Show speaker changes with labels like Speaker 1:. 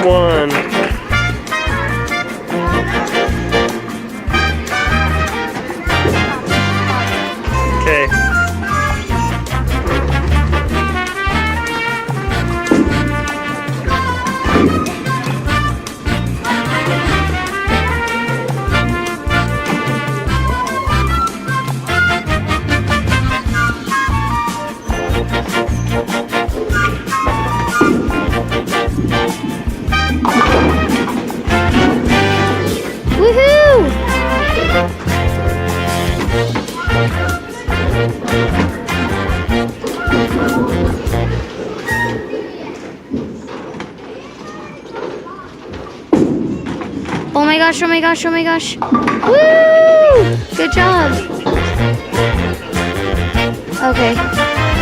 Speaker 1: one. Okay.
Speaker 2: Woohoo! Oh my gosh, oh my gosh, oh my gosh. Woo! Good job. Okay.